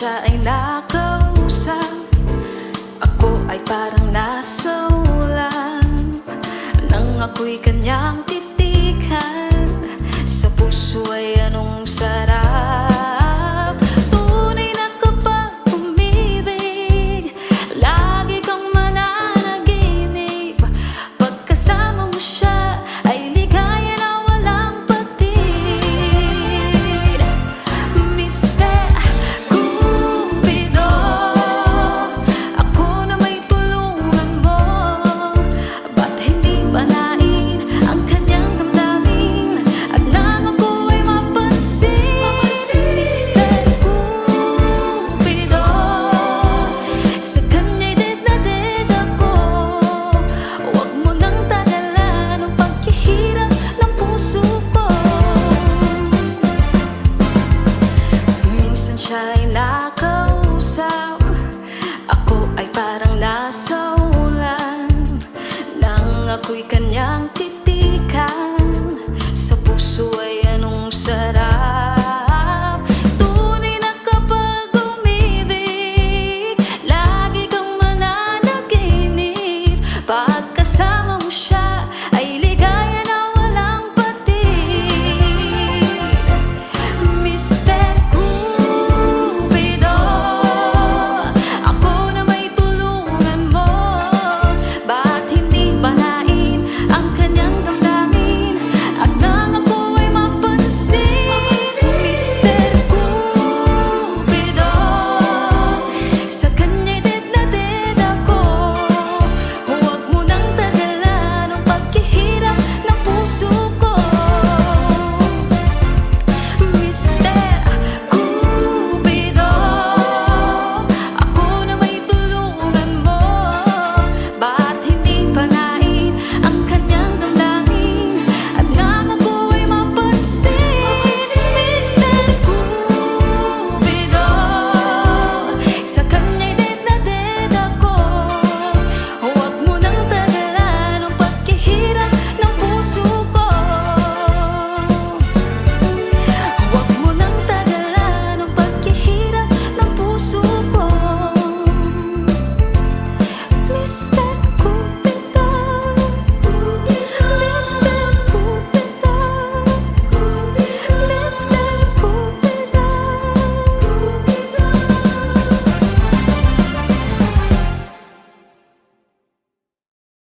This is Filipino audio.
siya ay nakausap, ako ay parang nasa ulan. Nang ako'y kanyang titikan, sa puso ay anong sarap. Tunay na kapag umibig, lagi kang mananaginip. Pagkasama mo siya ay ligaya na walang patid. Mr. Cupido, ako na may tulungan mo. Ba't hindi banain ang kanyang damdamin at nang ako ay mapansin? Mr. Cupido, sa kanya'y dead na dead ako. Huwag mo nang tagalan ang paghihirap ng puso ko. Minsan siya ay nakausap, ako ay parang nasa ulan. Nang ako'y kanyang